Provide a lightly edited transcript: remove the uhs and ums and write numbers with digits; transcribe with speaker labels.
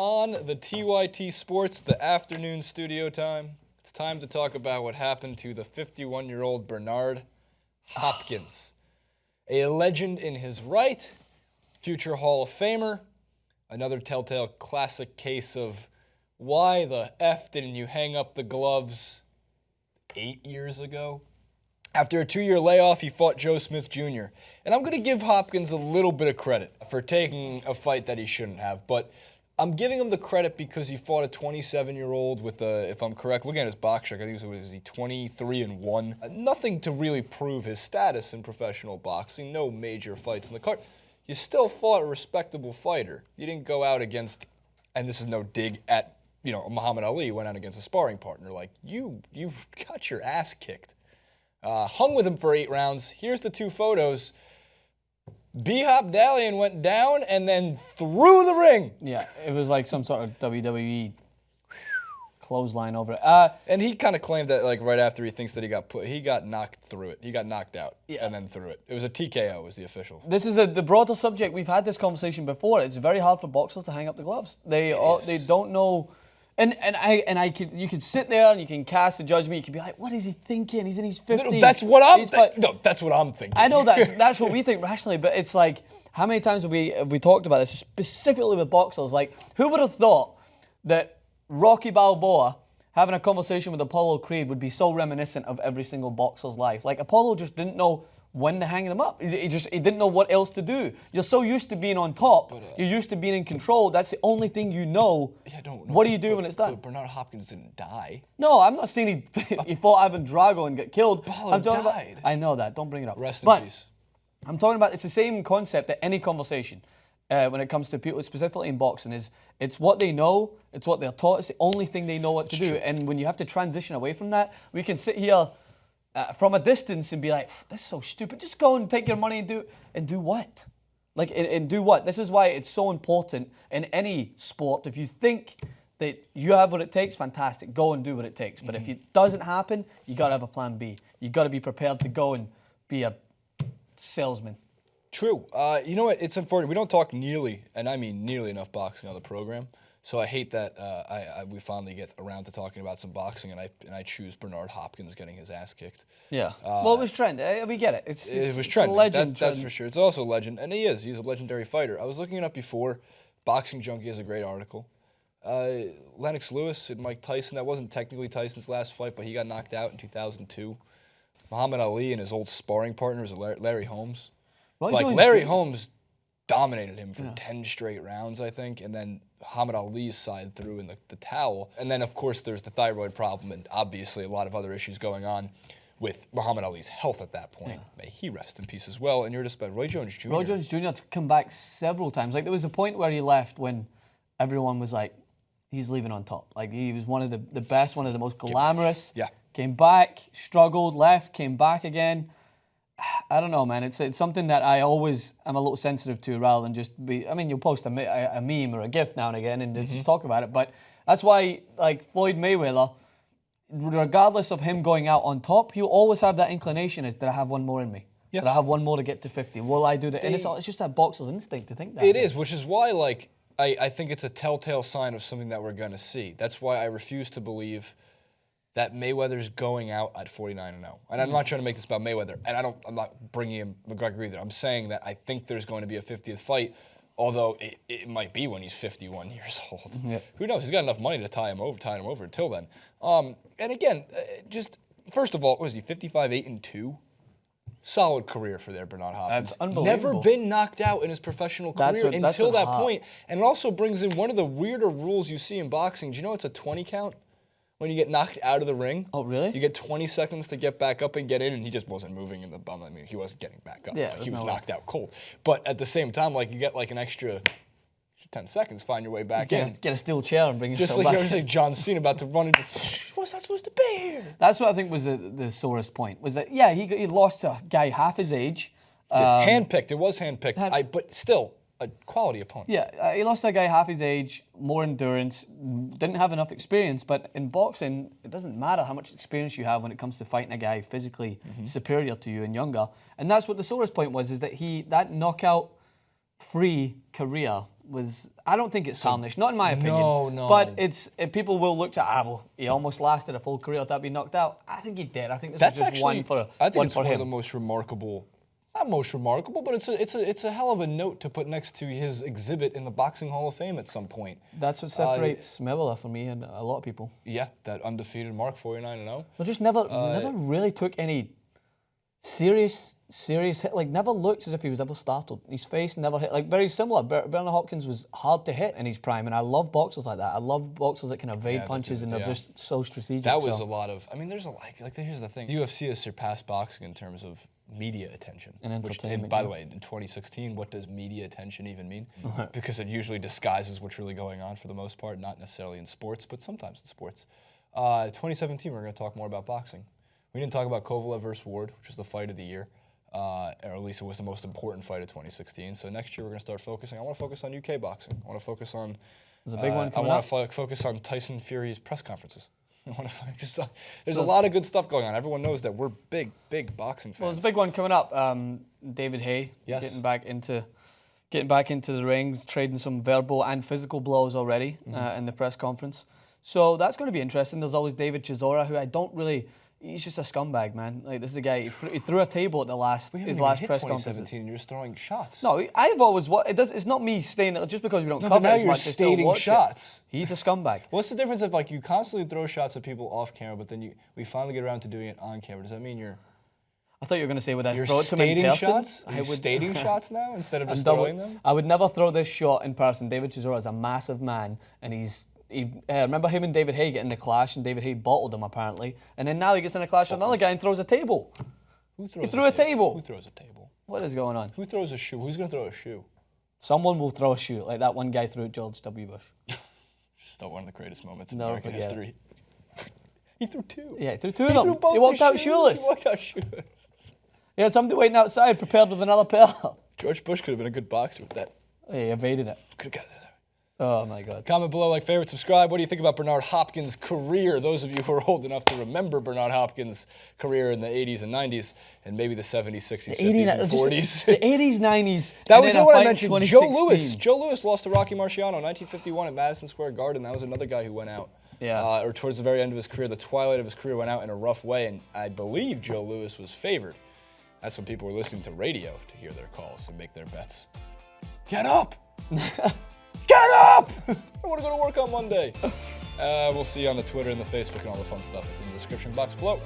Speaker 1: on the TYT Sports, the afternoon studio time. It's time to talk about what happened to the 51-year-old Bernard Hopkins. A legend in his right, future Hall of Famer, another telltale classic case of why the F didn't you hang up the gloves 8 years ago? After a 2-year layoff, he fought Joe Smith Jr. And I'm going to give Hopkins a little bit of credit for taking a fight that he shouldn't have, but I'm giving him the credit because he fought a 27-year-old with a, if I'm correct, looking at his box check, I think it was 23-1. Nothing to really prove his status in professional boxing, no major fights in the card. You still fought a respectable fighter. You didn't go out against, and this is no dig at, Muhammad Ali went out against a sparring partner. Like, you got your ass kicked. Hung with him for 8 rounds. Here's the 2 photos. B-Hop Dalian went down and then through the ring.
Speaker 2: Yeah, it was like some sort of WWE clothesline over it.
Speaker 1: And he kind of claimed that, like, right after he thinks that he got knocked through it. He got knocked out and then through it. It was a TKO, was the official.
Speaker 2: This is the broader subject. We've had this conversation before. It's very hard for boxers to hang up the gloves. They don't know. You can sit there and you can cast a judgment. You can be like, what is he thinking? He's in his 50s.
Speaker 1: No, that's what I'm thinking. No, that's what I'm thinking.
Speaker 2: I know that's what we think rationally, but it's like, how many times have we talked about this, specifically with boxers? Like, who would have thought that Rocky Balboa having a conversation with Apollo Creed would be so reminiscent of every single boxer's life? Like, Apollo just didn't know when to hang them up. He didn't know what else to do. You're so used to being on top. You're used to being in control. That's the only thing you know.
Speaker 1: Yeah, no,
Speaker 2: what do you do when it's done?
Speaker 1: But Bernard Hopkins didn't die.
Speaker 2: No, I'm not saying he fought Ivan Drago and got killed.
Speaker 1: I'm talking
Speaker 2: died. I know that. Don't bring it up.
Speaker 1: Rest in peace.
Speaker 2: I'm talking about, it's the same concept that any conversation when it comes to people, specifically in boxing, is it's what they know, it's what they're taught, it's the only thing they know what to do.
Speaker 1: True.
Speaker 2: And when you have to transition away from that, we can sit here from a distance and be like, this is so stupid. Just go and take your money and do what? Like, and do what? This is why it's so important in any sport. If you think that you have what it takes, fantastic. Go and do what it takes. But if it doesn't happen, you got to have a plan B. You got to be prepared to go and be a salesman.
Speaker 1: True. You know what? It's unfortunate. We don't talk nearly, and I mean nearly enough boxing on the program. So I hate that we finally get around to talking about some boxing, and I choose Bernard Hopkins getting his ass kicked.
Speaker 2: Yeah. Well, it was trend. We get it.
Speaker 1: It was trending. That's for sure. It's also a legend, and he's a legendary fighter. I was looking it up before. Boxing Junkie has a great article. Lennox Lewis and Mike Tyson. That wasn't technically Tyson's last fight, but he got knocked out in 2002. Muhammad Ali and his old sparring partner was Larry Holmes. Larry Holmes dominated him for 10 straight rounds, I think, and then Muhammad Ali's side threw in the towel. And then, of course, there's the thyroid problem and obviously a lot of other issues going on with Muhammad Ali's health at that point. Yeah. May he rest in peace as well. And you're just about Roy Jones Jr.
Speaker 2: Roy Jones Jr. had to come back several times. Like, there was a point where he left when everyone was like, he's leaving on top. Like, he was one of the best, one of the most glamorous.
Speaker 1: Yeah.
Speaker 2: Came back, struggled, left, came back again. I don't know, man. It's something that I always am a little sensitive to rather than just be... I mean, you'll post a meme or a GIF now and again and just talk about it. But that's why, like, Floyd Mayweather, regardless of him going out on top, he'll always have that inclination is, did I have one more in me? Yeah. Did I have one more to get to 50? Will I do that? And it's just that boxer's instinct to think that.
Speaker 1: It is, which is why, like, I think it's a telltale sign of something that we're going to see. That's why I refuse to believe that Mayweather's going out at 49-0. And I'm not trying to make this about Mayweather. And I'm not bringing in McGregor either. I'm saying that I think there's going to be a 50th fight, although it might be when he's 51 years old. Yeah. Who knows? He's got enough money to tie him over until then. And again, just, first of all, what is he, 55-8-2? Solid career for Bernard Hopkins.
Speaker 2: That's unbelievable.
Speaker 1: Never been knocked out in his professional career until that point. And it also brings in one of the weirder rules you see in boxing. Do you know it's a 20 count? When you get knocked out of the ring.
Speaker 2: Oh, really?
Speaker 1: You get 20 seconds to get back up and get in, and he just wasn't moving in the bum. I mean, he wasn't getting back up.
Speaker 2: Yeah,
Speaker 1: he was knocked out cold. But at the same time, like, you get like an extra 10 seconds, find your way back in.
Speaker 2: Get a steel chair and bring yourself
Speaker 1: back. Just like you John Cena about to run into, what's that supposed to be here?
Speaker 2: That's what I think was the sorest point, was that, he lost to a guy half his age.
Speaker 1: Handpicked, it was handpicked, but still, a quality opponent.
Speaker 2: Yeah, he lost to a guy half his age, more endurance, didn't have enough experience, but in boxing, it doesn't matter how much experience you have when it comes to fighting a guy physically superior to you and younger. And that's what the sorest point was, is that that knockout-free career I don't think it's tarnished, not in my opinion.
Speaker 1: No.
Speaker 2: But people will look to, well, he almost lasted a full career without being knocked out. I think he did. I think this was just
Speaker 1: actually,
Speaker 2: one for
Speaker 1: I think it's one
Speaker 2: him.
Speaker 1: of the most remarkable. Not most remarkable, but it's a hell of a note to put next to his exhibit in the Boxing Hall of Fame at some point.
Speaker 2: That's what separates Mayweather for me and a lot of people.
Speaker 1: Yeah, that undefeated mark, 49-0.
Speaker 2: But just never really took any serious hit. Like, never looked as if he was ever startled. His face never hit. Like, very similar. Bernard Hopkins was hard to hit in his prime, and I love boxers like that. I love boxers that can evade punches, and they're just so strategic.
Speaker 1: That was a lot of. I mean, there's a lot. Like, here's the thing. The UFC has surpassed boxing in terms of media attention.
Speaker 2: And entertainment.
Speaker 1: By the way, in 2016, what does media attention even mean? Because it usually disguises what's really going on for the most part, not necessarily in sports, but sometimes in sports. 2017, we're going to talk more about boxing. We didn't talk about Kovalev versus Ward, which was the fight of the year, or at least it was the most important fight of 2016. So next year we're going to start focusing. I want to focus on UK boxing. I want to focus on.
Speaker 2: There's a big one coming
Speaker 1: up. I want to focus on Tyson Fury's press conferences. I want to focus on. There's a lot of good stuff going on. Everyone knows that we're big boxing fans.
Speaker 2: Well, there's a big one coming up. David Haye getting back into the ring, trading some verbal and physical blows already in the press conference. So that's going to be interesting. There's always David Chisora, who I don't really. He's just a scumbag, man. Like, this is a guy. He threw a table at his last press conference.
Speaker 1: 2017, you're just throwing shots.
Speaker 2: No, I've always. It's not me saying it just because we don't cover
Speaker 1: now
Speaker 2: it as
Speaker 1: you're
Speaker 2: much. I still
Speaker 1: stating
Speaker 2: watch
Speaker 1: shots.
Speaker 2: It. He's a scumbag.
Speaker 1: What's the difference if, like, you constantly throw shots at people off camera, but then we finally get around to doing it on camera? Does that mean you're?
Speaker 2: I thought you were going to say, would I
Speaker 1: You're
Speaker 2: throw it to him in person?
Speaker 1: shots? Are you stating shots now instead of just throwing them?
Speaker 2: I would never throw this shot in person. David Chisora is a massive man, and remember him and David Haye getting the clash, and David Haye bottled him apparently, and then now he gets in a clash with another guy and throws a table. He threw a table.
Speaker 1: Who throws a table?
Speaker 2: What is going on?
Speaker 1: Who throws a shoe? Who's going to throw a shoe?
Speaker 2: Someone will throw a shoe, like that one guy threw at George W. Bush.
Speaker 1: Still one of the greatest moments in American history. He threw two.
Speaker 2: Yeah, he threw two of them. He walked out shoeless.
Speaker 1: He walked out shoeless.
Speaker 2: He had somebody waiting outside, prepared with another pair.
Speaker 1: George Bush could have been a good boxer with that.
Speaker 2: He evaded it.
Speaker 1: Could have got it.
Speaker 2: Oh, my God.
Speaker 1: Comment below, like, favorite, subscribe. What do you think about Bernard Hopkins' career? Those of you who are old enough to remember Bernard Hopkins' career in the 80s and 90s, and maybe the 70s, 60s, 50s, and 40s.
Speaker 2: The 80s, 90s.
Speaker 1: That was what I mentioned. Joe Louis. Joe Louis lost to Rocky Marciano in 1951 at Madison Square Garden. That was another guy who went out.
Speaker 2: Yeah.
Speaker 1: Or towards the very end of his career, the twilight of his career, went out in a rough way, and I believe Joe Louis was favored. That's when people were listening to radio to hear their calls and make their bets. Get up! Get up! I want to go to work on Monday. We'll see you on the Twitter and the Facebook and all the fun stuff. It's in the description box below.